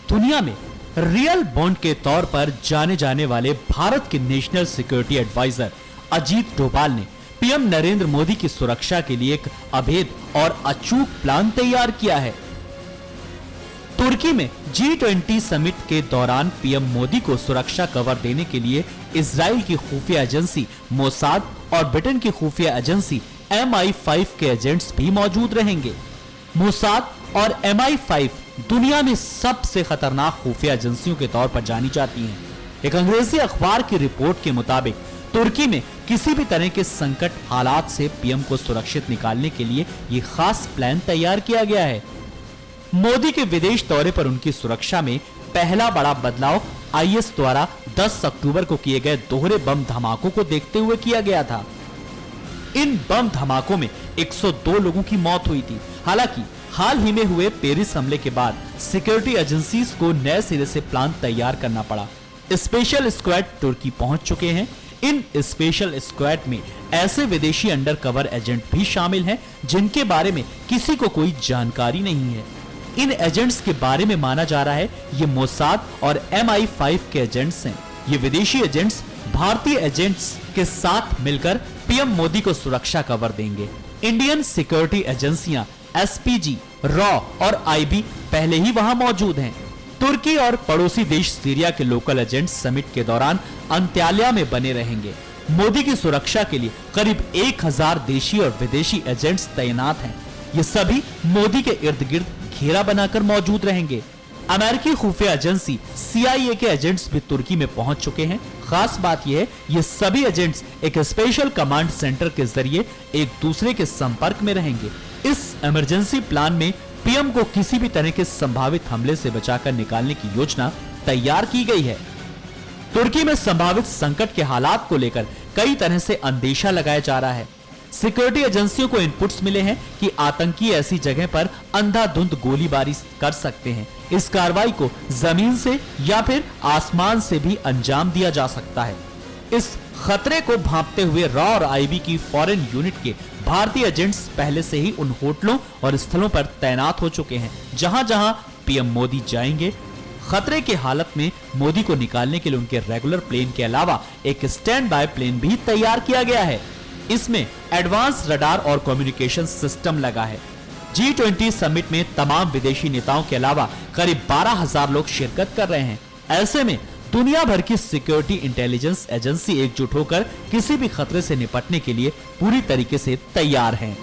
दुनिया में real bond के तौर पर जाने जाने वाले भारत के national security adviser Ajit Doval ने पीएम नरेंद्र मोदी की सुरक्षा के लिए एक अभेद और अचूक प्लान तैयार किया है। तुर्की में G20 समिट के दौरान पीएम मोदी को सुरक्षा कवर देने के लिए इजराइल की खुफिया एजेंसी मोसाद और ब्रिटेन की खुफिया एजेंसी MI5 के एजेंट्स भी मौजूद रहेंगे। मोसाद और MI5 दुनिया में सबसे खतरनाक खुफिया एजेंसियों के तौर पर जानी जाती हैं। एक अंग्रेजी अखबार की रिपोर्ट के मुताबिक तुर्की में किसी भी तरह के संकट हालात से पीएम को सुरक्षित निकालने के लिए ये खास प्लान तैयार किया गया है। मोदी के विदेश दौरे पर उनकी सुरक्षा में पहला बड़ा बदलाव IS द्वारा 10 अक्टूबर को किए गए दोहरे बम धमाकों को देखते हुए किया गया था। इन बम धमाकों में 102 लोगों की मौत हुई थी। हालांकि हाल ही में हुए पेरिस हमले के बाद सिक्योरिटी एजेंसीज को नए सिरे से प्लान तैयार करना पड़ा। स्पेशल स्क्वाड तुर्की पहुंच चुके हैं। इन स्पेशल स्क्वाड में ऐसे विदेशी अंडरकवर एजेंट भी शामिल हैं जिनके बारे में किसी को कोई जानकारी नहीं है। इन एजेंट्स के बारे में माना जा रहा है ये मोसाद और MI5 के एजेंट्स हैं। ये विदेशी एजेंट्स भारतीय एजेंट्स के साथ मिलकर पीएम मोदी को सुरक्षा कवर देंगे। इंडियन सिक्योरिटी एजेंसियां SPG, रॉ और IB पहले ही वहां मौजूद हैं। तुर्की और पड़ोसी देश सीरिया के लोकल एजेंट्स समिट के दौरान अंत्याल्या में बने रहेंगे। मोदी की सुरक्षा के लिए करीब 1000 देशी और विदेशी एजेंट्स तैनात हैं। ये सभी मोदी के इर्द गिर्द घेरा बनाकर मौजूद रहेंगे। अमेरिकी खुफिया एजेंसी CIA के एजेंट्स भी तुर्की में पहुंच चुके हैं। खास बात यह है ये सभी एजेंट्स एक स्पेशल कमांड सेंटर के जरिए एक दूसरे के संपर्क में रहेंगे। इस इमरजेंसी प्लान में पीएम को किसी भी तरह के संभावित हमले से बचाकर निकालने की योजना तैयार की गई है। तुर्की में संभावित संकट के हालात को लेकर कई तरह से अंदेशा लगाया जा रहा है। सिक्योरिटी एजेंसियों को इनपुट्स मिले हैं कि आतंकी ऐसी जगह पर अंधाधुंध गोलीबारी कर सकते हैं। इस कार्रवाई को जमीन से या फिर आसमान से भी अंजाम दिया जा सकता है। इस खतरे को भांपते हुए रॉ और IB की फॉरेन यूनिट के भारतीय एजेंट्स पहले से ही उन होटलों और स्थलों पर तैनात हो चुके हैं जहां जहां पीएम मोदी जाएंगे। खतरे की हालत में मोदी को निकालने के लिए उनके रेगुलर प्लेन के अलावा एक स्टैंड बाय प्लेन भी तैयार किया गया है। इसमें एडवांस रडार और कम्युनिकेशन सिस्टम लगा है। G20 समिट में तमाम विदेशी नेताओं के अलावा करीब 12,000 लोग शिरकत कर रहे हैं। ऐसे में दुनिया भर की सिक्योरिटी इंटेलिजेंस एजेंसी एकजुट होकर किसी भी खतरे से निपटने के लिए पूरी तरीके से तैयार हैं।